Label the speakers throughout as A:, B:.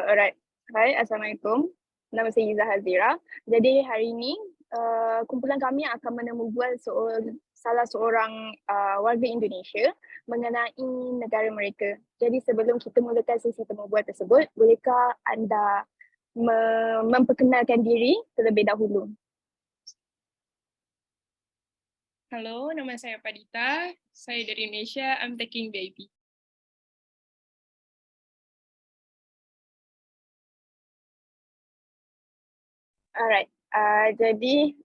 A: Alright. Hai, Assalamualaikum. Nama saya Izzah Hazira. Jadi hari ini kumpulan kami akan menemubual salah seorang warga Indonesia mengenai negara mereka. Jadi sebelum kita mulakan sesi temubual tersebut, bolehkah anda memperkenalkan diri terlebih dahulu?
B: Halo, nama saya Padita. Saya dari Indonesia. I'm taking baby.
A: Alright. Jadi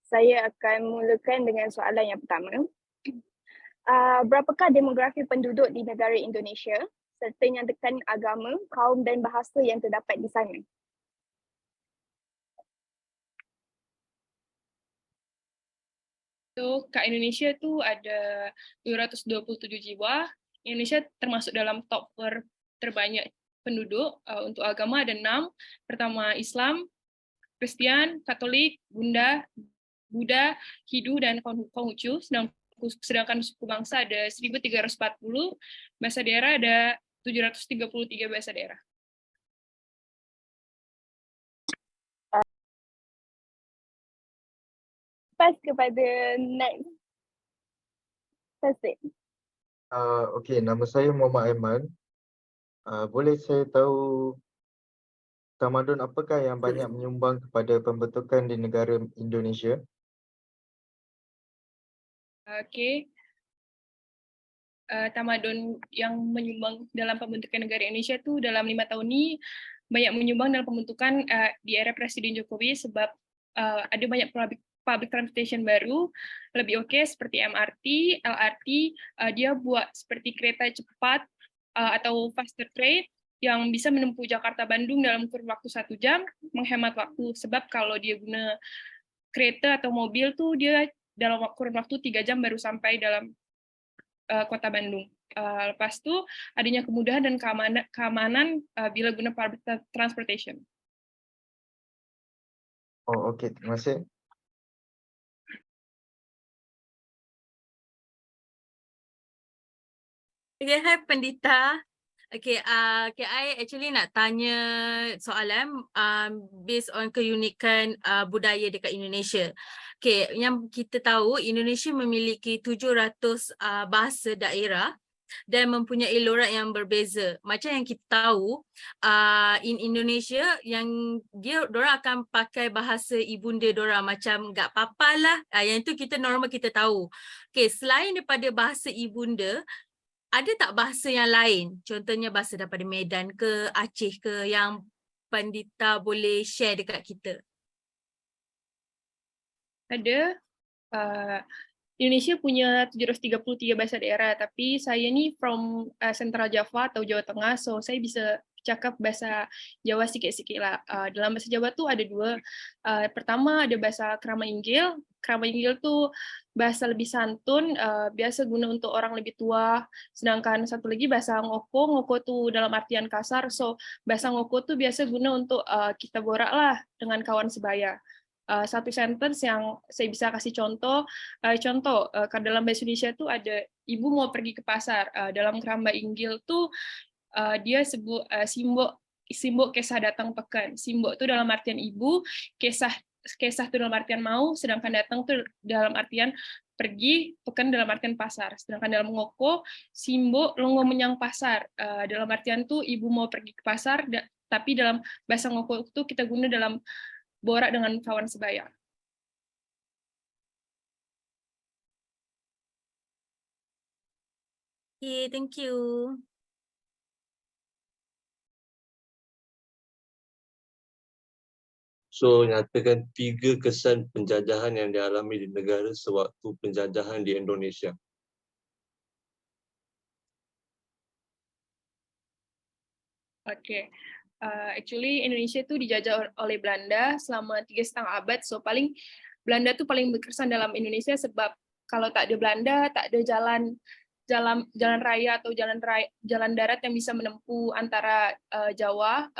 A: saya akan mulakan dengan soalan yang pertama. Berapakah demografi penduduk di negara Indonesia serta nyatakan agama, kaum dan bahasa yang terdapat di sana?
B: So, Indonesia tu ada 227 jiwa. Indonesia termasuk dalam top terbanyak penduduk. Untuk agama ada 6. Pertama Islam, Kristen, Katolik, Buddha, Hindu, dan Konghucu. Sedangkan suku bangsa ada 1340, bahasa daerah ada 733 bahasa daerah.
A: Pas kepada next person.
C: Okey, nama saya Muhammad Aiman. Boleh saya tahu tamadun apakah yang banyak menyumbang kepada pembentukan di negara Indonesia?
B: Okey. Tamadun yang menyumbang dalam pembentukan negara Indonesia tu dalam 5 tahun ini banyak menyumbang dalam pembentukan di era Presiden Jokowi sebab ada banyak public transportation baru lebih oke seperti MRT, LRT, dia buat seperti kereta cepat atau faster train yang bisa menempuh Jakarta Bandung dalam kurun waktu 1 jam, menghemat waktu sebab kalau dia guna kereta atau mobil tuh dia dalam kurun waktu 3 jam baru sampai dalam Kota Bandung. Lepas itu adanya kemudahan dan keamanan bila guna public transportation.
C: Oh, okey, terima kasih.
D: Okay, hai Pendita. Okay, I actually nak tanya soalan based on keunikan budaya dekat Indonesia. Okay, yang kita tahu Indonesia memiliki 700 bahasa daerah dan mempunyai lorat yang berbeza. Macam yang kita tahu, in Indonesia yang diorang akan pakai bahasa ibunda diorang macam gak apa-apa lah. Yang itu kita normal kita tahu. Okay, selain daripada bahasa ibunda, ada tak bahasa yang lain? Contohnya bahasa daripada Medan ke Aceh ke yang Pandita boleh share dekat kita?
B: Ada. Indonesia punya 733 bahasa daerah, tapi saya ni from Central Java atau Jawa Tengah, so saya bisa cakap bahasa Jawa sikit-sikit lah. Dalam bahasa Jawa tu ada 2. Pertama ada bahasa Krama Inggil. Krama Inggil tu bahasa lebih santun, biasa guna untuk orang lebih tua. Sedangkan satu lagi bahasa Ngoko. Ngoko tu dalam artian kasar, so bahasa Ngoko tu biasa guna untuk kita borak lah dengan kawan sebaya. Satu sentence yang saya bisa kasih contoh, dalam bahasa Indonesia tuh ada ibu mau pergi ke pasar. Dalam Keramba Inggil tuh dia sebut simbok kesah datang pekan. Simbok tuh dalam artian ibu, kesah tuh dalam artian mau, sedangkan datang tuh dalam artian pergi, pekan dalam artian pasar. Sedangkan dalam Ngoko, simbok longo menyang pasar. Dalam artian tuh ibu mau pergi ke pasar, tapi dalam bahasa Ngoko tuh kita guna dalam borak dengan kawan sebaya.
D: Okay, thank you.
E: So, nyatakan 3 kesan penjajahan yang dialami di negara sewaktu penjajahan di Indonesia.
B: Okay. Actually Indonesia itu dijajah oleh Belanda selama 3,5 abad, so Belanda tuh paling berkesan dalam Indonesia sebab kalau tak ada Belanda, tak ada jalan raya atau jalan darat yang bisa menempuh antara Jawa,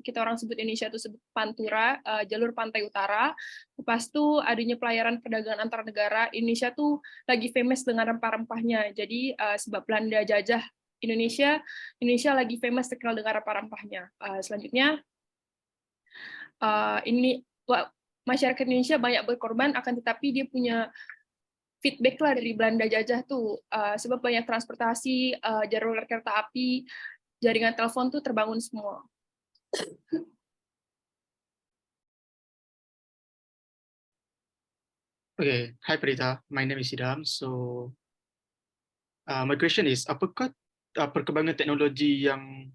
B: kita orang sebut Indonesia itu sebut Pantura, jalur pantai utara. Lepas itu adanya pelayaran perdagangan antar negara. Indonesia tuh lagi famous dengan rempah-rempahnya. Jadi sebab Belanda jajah Indonesia lagi famous terkenal dengan rempah-rempahnya. Selanjutnya, masyarakat Indonesia banyak berkorban, akan tetapi dia punya feedback lah dari Belanda jajah tuh, sebab banyak transportasi, jalur kereta api, jaringan telepon tuh terbangun semua.
F: Okay, hi Prita, my name is Idham. So my question is, apakah perkembangan teknologi yang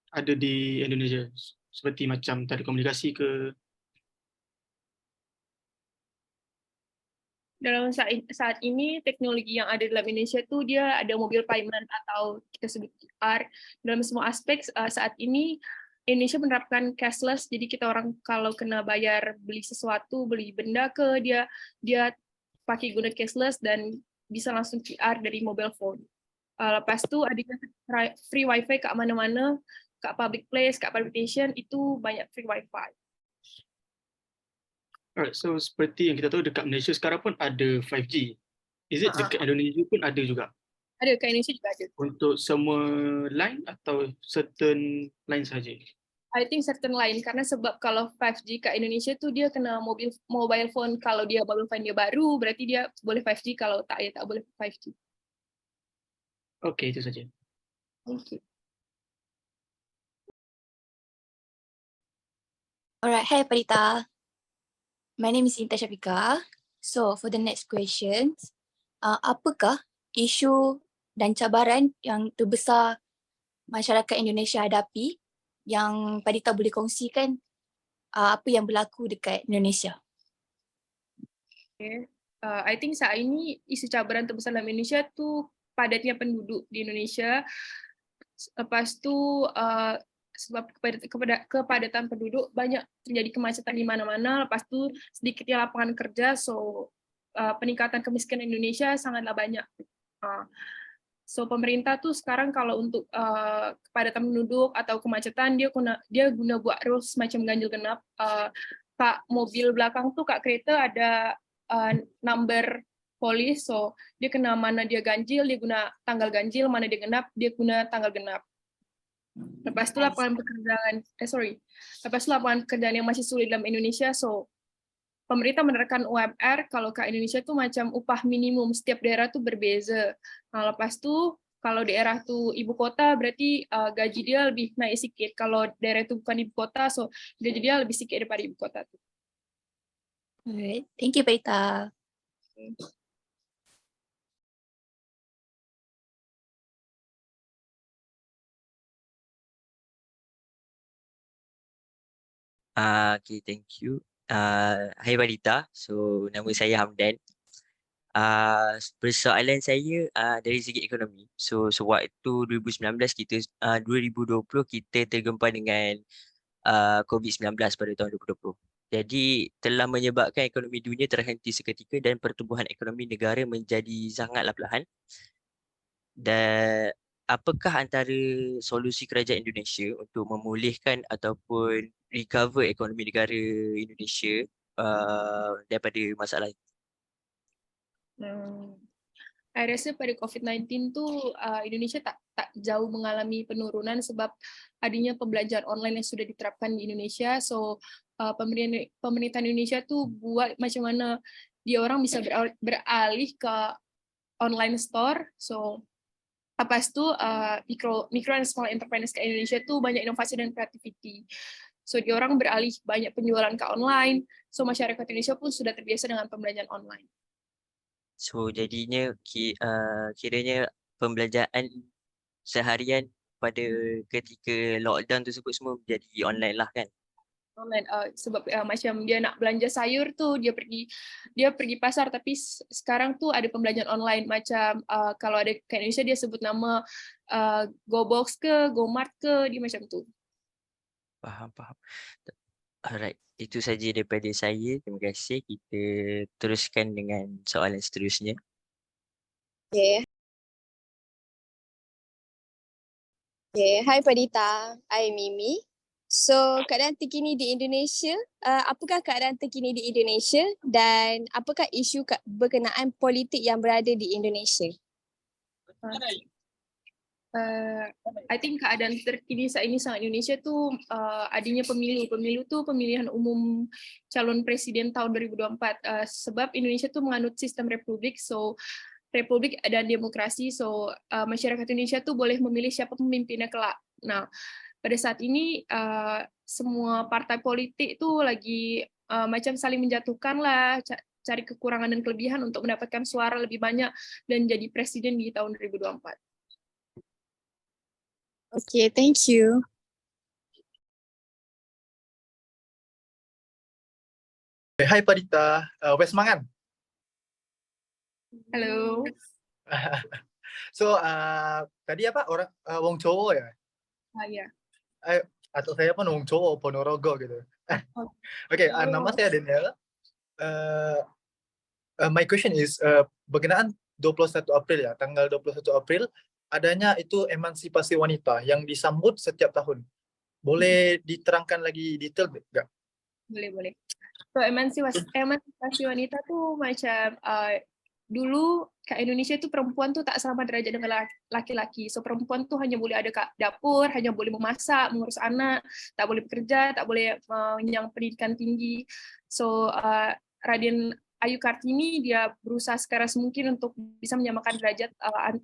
F: ada di Indonesia seperti macam telekomunikasi ke?
B: Dalam saat ini teknologi yang ada dalam Indonesia tuh dia ada mobile payment atau kita sebut QR. Dalam semua aspek saat ini Indonesia menerapkan cashless, jadi kita orang kalau kena bayar beli sesuatu, beli benda ke dia pakai guna cashless dan bisa langsung QR dari mobile phone. Lepas itu adanya free wifi ke mana-mana, ke public place, ke public station, itu banyak free wifi.
F: Alright, so seperti yang kita tahu dekat Malaysia sekarang pun ada 5G. Is it dekat Indonesia pun ada juga?
B: Ada, ke Indonesia juga ada.
F: Untuk semua line atau certain line saja?
B: I think certain line, karena sebab kalau 5G ke Indonesia tuh dia kena mobile phone, kalau dia mobile phone dia baru, berarti dia boleh 5G, kalau tak, ya tak boleh 5G.
F: Okay, itu saja.
B: Thank you.
G: Alright, hi Prita. My name is Inta Syafiqah. So for the next questions, apakah isu dan cabaran yang terbesar masyarakat Indonesia hadapi yang Prita boleh kongsikan apa yang berlaku dekat Indonesia?
B: Okay. I think saat ini isu cabaran terbesar dalam Indonesia tu padatnya penduduk di Indonesia. Lepas tu sebab kepadatan penduduk banyak terjadi kemacetan di mana-mana. Lepas tu sedikitnya lapangan kerja, so peningkatan kemiskinan Indonesia sangatlah banyak. So pemerintah tuh sekarang kalau untuk kepadatan penduduk atau kemacetan dia guna buat rules macam ganjil genap. Kak mobil belakang tuh kak kereta ada number polis, so dia kena mana dia ganjil dia guna tanggal ganjil, mana dia genap dia guna tanggal genap. Lepas itu lapangan pekerjaan yang masih sulit dalam Indonesia, so pemerintah menerapkan UMR. Kalau ke Indonesia tuh macam upah minimum setiap daerah tuh berbeza. Nah, lepas itu kalau daerah tuh ibu kota berarti gaji dia lebih naik sedikit. Kalau daerah itu bukan ibu kota, so gaji dia lebih sedikit daripada ibu kota tuh.
G: Alright, thank you Prita.
H: Okay, thank you. Hai Balita, so nama saya Hamdan. Persoalan saya dari segi ekonomi. So sewaktu 2019 2020 kita tergempar dengan COVID-19 pada tahun 2020. Jadi telah menyebabkan ekonomi dunia terhenti seketika dan pertumbuhan ekonomi negara menjadi sangatlah perlahan. Dan apakah antara solusi kerajaan Indonesia untuk memulihkan ataupun recover ekonomi negara Indonesia daripada masalah ini?
B: Saya rasa pada COVID-19 tu Indonesia tak jauh mengalami penurunan sebab adanya pembelajaran online yang sudah diterapkan di Indonesia. So pemerintah Indonesia tu buat macam mana dia orang bisa beralih ke online store. So lepas tu mikro dan small enterprise ke Indonesia tu banyak inovasi dan kreativiti. So dia orang beralih banyak penjualan ke online. So masyarakat Indonesia pun sudah terbiasa dengan pembelajaran online.
H: So jadinya kiranya pembelajaran seharian pada ketika lockdown tersebut semua menjadi online lah kan?
B: Online, sebab macam dia nak belanja sayur tu dia pergi pasar, tapi sekarang tu ada pembelajaran online macam kalau ada kat Indonesia dia sebut nama GoBox ke GoMart ke, dia macam tu.
H: Faham. Alright, itu saja daripada saya. Terima kasih. Kita teruskan dengan soalan seterusnya.
I: Okay, hi Padita, I'm Mimi. So, keadaan terkini di Indonesia, apakah keadaan terkini di Indonesia dan apakah isu berkenaan politik yang berada di Indonesia?
B: I think keadaan terkini saat ini sangat Indonesia tuh adanya pemilu tuh pemilihan umum calon presiden tahun 2024 sebab Indonesia tuh menganut sistem republik, republik dan demokrasi, masyarakat Indonesia tuh boleh memilih siapa pemimpinnya kelak. Nah, pada saat ini semua partai politik tuh lagi macam saling menjatuhkan lah, cari kekurangan dan kelebihan untuk mendapatkan suara lebih banyak dan jadi presiden di tahun 2024.
I: Okay, thank you.
J: Hai Padita, West Mangan.
B: Halo.
J: So tadi apa orang Wong Chowo ya?
B: Ya.
J: Atau saya pun Wong Chowo Ponorogo gitu. Okay, nama saya Daniel. My question is berkenaan 21 April ya, tanggal 21 April adanya itu emansipasi wanita yang disambut setiap tahun. Boleh diterangkan lagi detail enggak?
B: Boleh. So emansipasi wanita tuh macam dulu ke Indonesia tuh perempuan tuh tak sama derajat dengan laki-laki. So perempuan tuh hanya boleh ada ke dapur, hanya boleh memasak, mengurus anak, tak boleh bekerja, tak boleh yang pendidikan tinggi. So Raden Ayu Kartini dia berusaha sekeras mungkin untuk bisa menyamakan derajat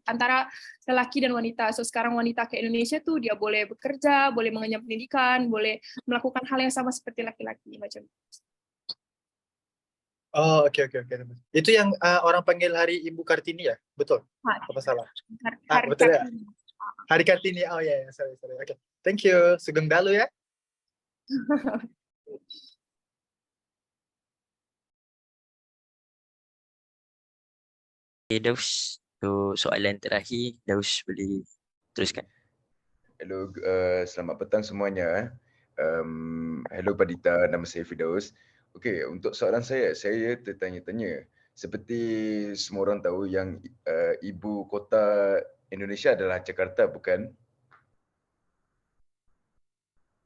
B: antara lelaki dan wanita. So sekarang wanita ke Indonesia tuh dia boleh bekerja, boleh mengenyam pendidikan, boleh melakukan hal yang sama seperti laki-laki macam.
J: Oh, oke. Itu yang orang panggil Hari Ibu Kartini ya? Betul? Apa salah? Betul ya? Hari Kartini. Oh ya, sorry. Oke. Thank you. Sugeng Dalu ya.
H: Daus, so soalan terakhir, Daus boleh teruskan.
K: Hello, selamat petang semuanya. Hello Padita, nama saya Firdaus. Okey, untuk soalan saya tertanya-tanya. Seperti semua orang tahu yang ibu kota Indonesia adalah Jakarta, bukan?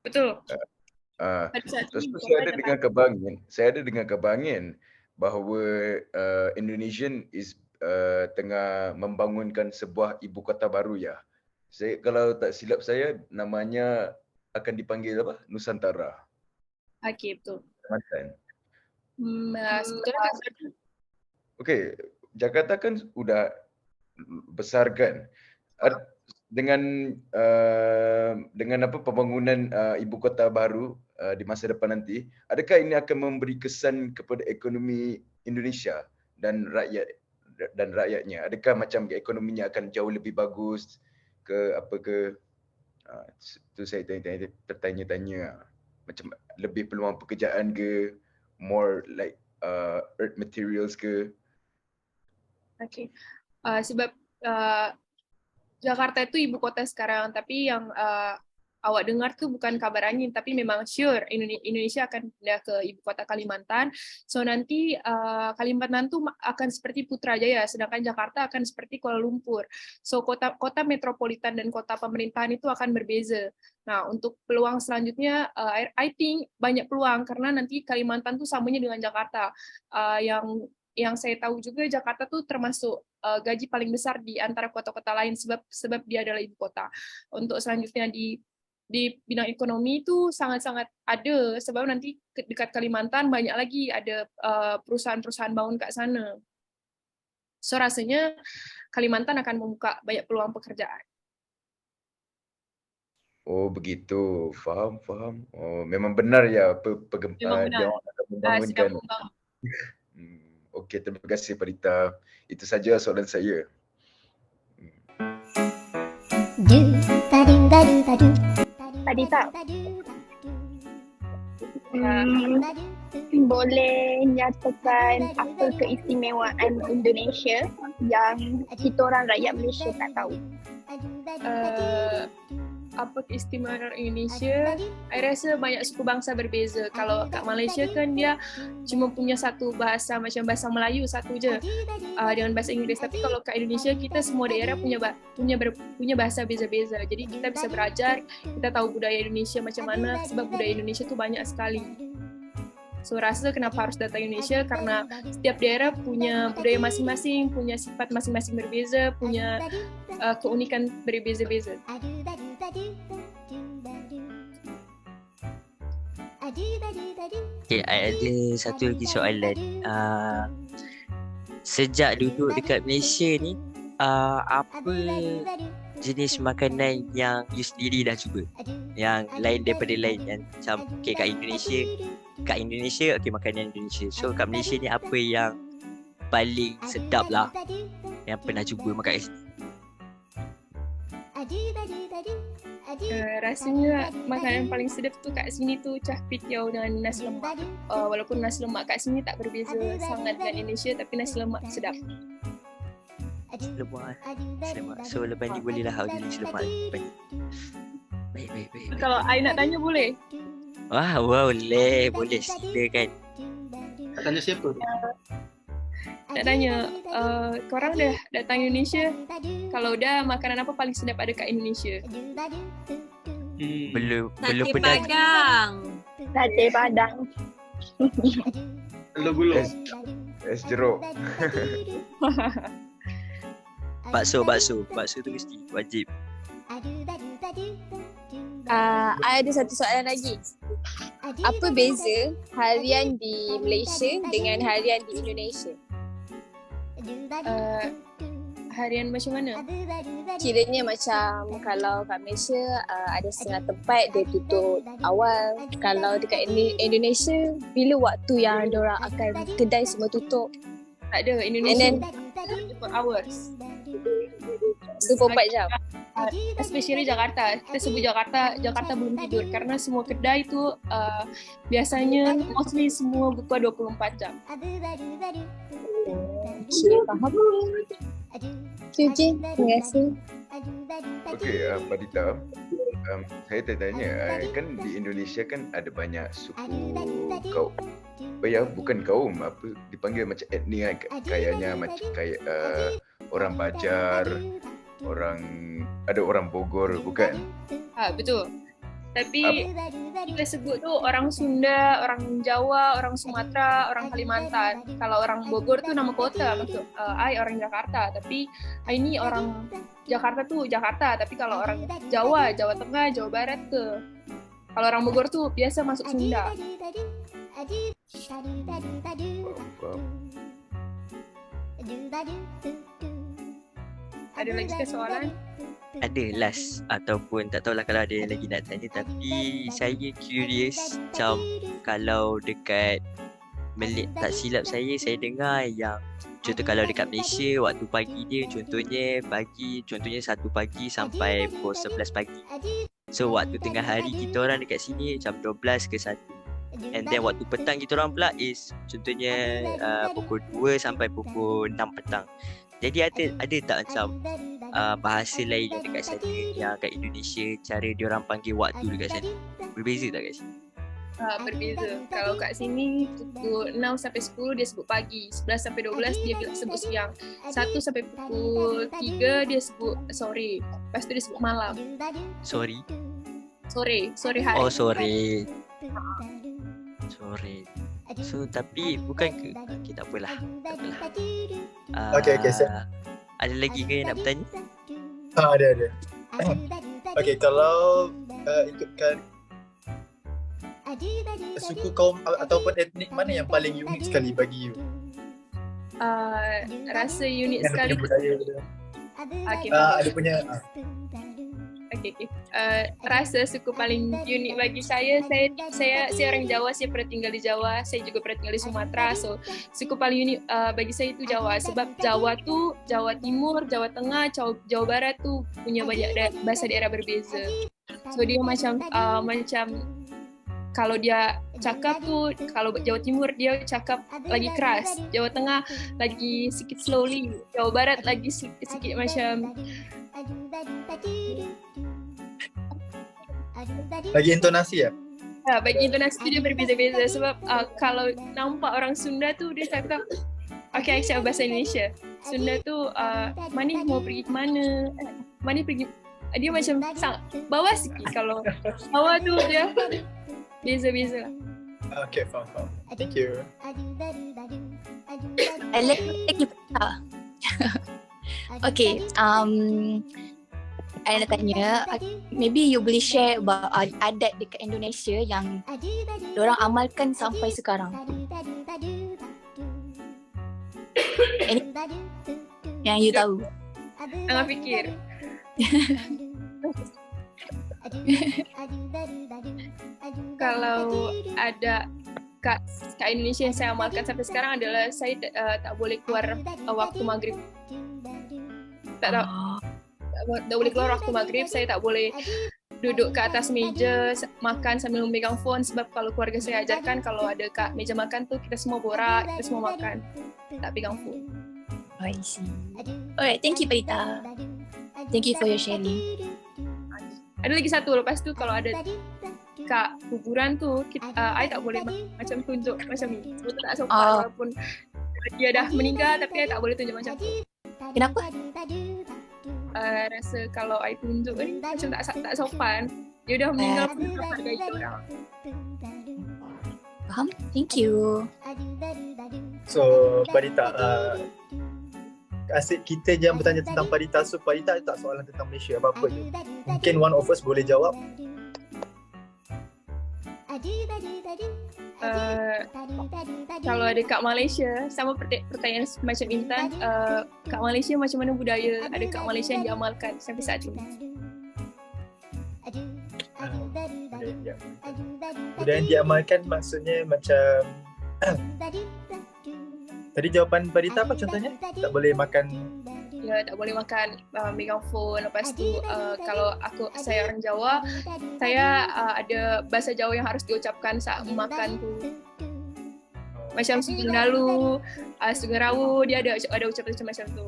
B: Betul.
K: Terus saya ada dengan kebanggaan bahawa Indonesian tengah membangunkan sebuah ibu kota baru ya. Saya kalau tak silap saya namanya akan dipanggil apa? Nusantara.
B: Okey, betul.
K: Kalimantan.
B: Sebetulnya
K: Okey, Jakarta kan sudah besar kan. Dengan apa pembangunan ibu kota baru di masa depan nanti, adakah ini akan memberi kesan kepada ekonomi Indonesia dan rakyatnya? Adakah macam ekonominya akan jauh lebih bagus ke apa ke? Itu saya tertanya-tanya. Macam lebih peluang pekerjaan ke, more like earth materials ke?
B: Okey. Sebab Jakarta itu ibu kota sekarang, tapi yang awak dengar tuh bukan kabar angin, tapi memang sure Indonesia akan pindah ke ibu kota Kalimantan. So nanti Kalimantan tuh akan seperti Putrajaya, sedangkan Jakarta akan seperti Kuala Lumpur. So kota metropolitan dan kota pemerintahan itu akan berbeza. Nah, untuk peluang selanjutnya, I think banyak peluang karena nanti Kalimantan tuh samanya dengan Jakarta. Yang saya tahu juga Jakarta tuh termasuk gaji paling besar di antara kota-kota lain sebab dia adalah ibu kota. Untuk selanjutnya di bidang ekonomi itu sangat-sangat ada sebab nanti dekat Kalimantan banyak lagi ada perusahaan-perusahaan bangun kat sana. So rasanya Kalimantan akan membuka banyak peluang pekerjaan.
K: Oh begitu, faham. Oh memang benar ya dia orang akan membangunkan. Okey, terima kasih Padita. Itu saja soalan saya.
A: Padita, boleh nyatakan apa keistimewaan Indonesia yang kita orang rakyat Malaysia tak tahu?
B: Apa keistimewaan Indonesia? Saya rasa banyak suku bangsa berbeza. Kalau kat Malaysia kan dia cuma punya satu bahasa macam bahasa Melayu satu je dengan bahasa Inggeris. Tapi kalau kat Indonesia kita semua daerah punya bahasa beza-beza. Jadi kita bisa belajar, kita tahu budaya Indonesia macam mana sebab budaya Indonesia tu banyak sekali. So rasa kenapa harus datang Indonesia karena setiap daerah punya budaya masing-masing, punya sifat masing-masing berbeza, punya keunikan berbeza-beza.
H: Okay, ada satu lagi soalan. Sejak duduk dekat Malaysia ni, apa jenis makanan yang you sendiri dah cuba? Yang lain daripada lain, yang macam okay, kat Indonesia okay, makanan Indonesia. So kat Malaysia ni apa yang paling sedap lah yang pernah cuba makan kat sini?
B: Rasanya makanan paling sedap tu kat sini tu cah pitiau dengan nasi lemak. Walaupun nasi lemak kat sini tak berbeza sangat dengan Indonesia, tapi nasi lemak sedap.
H: Lemak. So lepas ni bolehlah awak jadi nasi lemak lepas ni. Baik.
B: Kalau I nak tanya boleh?
H: Wah, boleh silakan.
F: Tak tanya siapa?
B: Nak tanya, korang dah datang Indonesia, kalau dah makanan apa paling sedap ada kat Indonesia?
H: Belum
D: Sate
H: pernah.
A: Sate Padang.
F: Telur gulung.
K: Es jeruk.
H: Bakso tu mesti wajib.
I: I ada satu soalan lagi. Apa beza harian di Malaysia dengan harian di Indonesia?
B: Harian macam mana?
I: Kiranya macam kalau kat Malaysia ada setengah tempat dia tutup awal. Kalau dekat Indonesia, bila waktu yang diorang akan kedai semua tutup?
B: Tak ada, Indonesia 24 hours.
I: 24 jam.
B: Especially Jakarta. Kita sebut Jakarta belum tidur karena semua kedai tu biasanya mostly semua buka 24 jam.
I: Okay, faham. Okay, terima kasih.
K: Okey, Padita. Saya tertanya, kan di Indonesia kan ada banyak suku kaum. Bukan kaum, apa dipanggil macam etnik kayaknya macam kayak orang Bajar, ada orang Bogor, bukan?
B: Betul. Tapi kita sebut tu orang Sunda, orang Jawa, orang Sumatera, orang Kalimantan. Kalau orang Bogor tu nama kota, maksud I orang Jakarta. Tapi I ni orang Jakarta tu Jakarta. Tapi kalau orang Jawa, Jawa Tengah, Jawa Barat ke. Kalau orang Bogor tu biasa masuk Sunda. Ada lagi ke soalan?
H: Ada last ataupun tak tahulah kalau ada yang lagi nak tanya, tapi saya curious macam kalau dekat tak silap saya dengar yang contoh kalau dekat Malaysia waktu pagi dia contohnya 1 pagi sampai pukul 11 pagi. So waktu tengah hari kita orang dekat sini macam 12 ke 1. And then waktu petang kita orang pula is contohnya pukul 2 sampai pukul 6 petang. Jadi ada tak macam bahasa lain yang dekat sana yang kat Indonesia cara diorang panggil waktu dekat sana? Berbeza tak kat sini?
B: Berbeza. Kalau kat sini pukul 6 sampai 10 dia sebut pagi, 11 sampai 12 dia sebut siang, 1 sampai pukul 3 dia sebut sore, lepas tu dia sebut malam.
H: Sore
B: hari.
H: Oh sore. So tapi bukan ke tak apalah.
J: Okay, siap.
H: Ada lagi ke yang nak bertanya?
J: Ada. Okay, kalau ikutkan suku kaum ataupun etnik mana yang paling unik sekali bagi you?
B: Rasa unik sekali.
J: Ada punya.
B: Okay. Rasa suku paling unik bagi saya orang Jawa, saya pernah tinggal di Jawa, saya juga pernah tinggal di Sumatera. So suku paling unik bagi saya itu Jawa, sebab Jawa tu Jawa Timur, Jawa Tengah, Jawa Barat tu punya banyak bahasa daerah berbeza. So dia macam kalau dia cakap tu, kalau Jawa Timur dia cakap lagi keras, Jawa Tengah lagi sikit slowly, Jawa Barat lagi sikit macam
J: lagi intonasi ya?
B: Bagi intonasi tu dia berbeza-beza sebab kalau nampak orang Sunda tu dia cakap okay, I cakap bahasa Indonesia. Sunda tu Mani mau pergi ke mana? Mani pergi, dia macam bawah sikit. Kalau bawah tu dia beza-beza lah.
J: Okay, faham. Thank you.
G: Thank you. Okay, I nak tanya, maybe you boleh share about adat dekat Indonesia yang diorang amalkan sampai sekarang. Yang you tahu.
B: Tengah fikir. Kalau ada kat Indonesia yang saya amalkan sampai sekarang adalah saya tak boleh keluar waktu maghrib. Tak boleh keluar waktu maghrib, saya tak boleh duduk ke atas meja makan sambil memegang phone, sebab kalau keluarga saya ajarkan kalau ada kat meja makan tu kita semua borak, kita semua makan, tak pegang phone.
G: I see. Alright, thank you Parita. Thank you for your sharing.
B: Ada lagi satu, lepas tu kalau ada kat kuburan tu, I tak boleh macam tunjuk macam ni. Betul tak sopan, walaupun dia dah meninggal tapi I tak boleh tunjuk macam tu.
G: Kenapa?
B: Rasa kalau I tunjuk ni macam tak sopan. Dia dah meninggal pun tak hargai orang.
G: Faham? Thank you.
J: So, Parita, asyik kita jangan bertanya tentang Parita. So, Parita tak soalan tentang Malaysia, apa-apa je. Mungkin one of us boleh jawab.
B: Kalau ada kat Malaysia, sama pertanyaan macam Intan, kat Malaysia macam mana budaya ada kat Malaysia yang diamalkan sampai saat ini?
J: Budaya yang diamalkan maksudnya macam tadi jawapan Parita apa contohnya? Tak boleh makan.
B: Ya, tak boleh makan megang phone. Lepas tu kalau saya orang Jawa, saya ada bahasa Jawa yang harus diucapkan saat makan tu. Macam Sugeng Dalu, Sugeng Rawu, dia ada ucapan macam tu.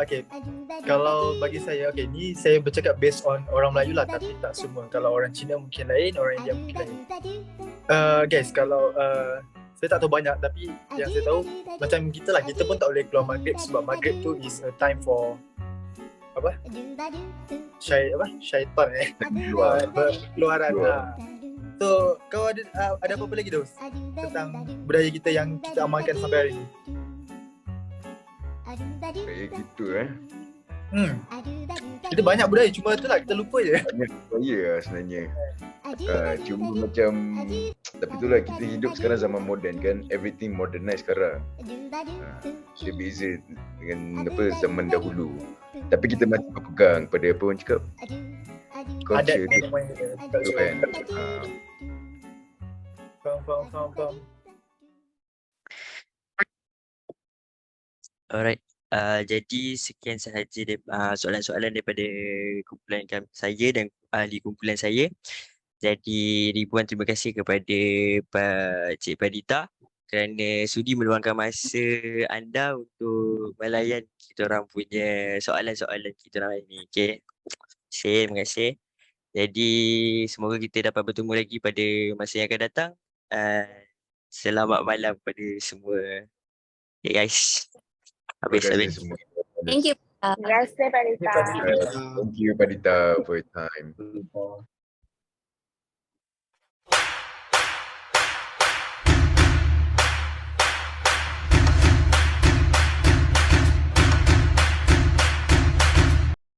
J: Okay. Kalau bagi saya, okay, ni saya bercakap based on orang Melayu lah, tapi tak semua. Kalau orang Cina mungkin lain, orang India mungkin lain. Guys, kalau saya tak tahu banyak, tapi yang saya tahu macam kita lah, kita pun tak boleh keluar maghrib sebab maghrib tu is a time for syaitan keluaran lah. So kau ada apa-apa lagi Dos tentang budaya kita yang kita amalkan sampai hari ni?
K: Kayak gitu
J: Kita banyak budaya, cuma tu lah kita lupa je.
K: Banyak budaya lah sebenarnya. Cuma macam, tapi itulah kita hidup sekarang zaman moden kan, everything modernized sekarang. Dia beza dengan zaman dahulu. Tapi kita masih berpegang pada apa orang cakap, culture dia kan.
J: Faham.
H: Alright. Jadi sekian sahaja soalan-soalan daripada kumpulan saya dan ahli kumpulan saya. Jadi ribuan terima kasih kepada Cik Parita kerana sudi meluangkan masa anda untuk melayan kita orang punya soalan-soalan kita orang ini. Okay. Terima kasih. Jadi semoga kita dapat bertemu lagi pada masa yang akan datang. Selamat malam kepada semua. Okay guys. Habis.
G: Thank you.
A: Terima kasih Parita.
K: Thank you Parita for your time.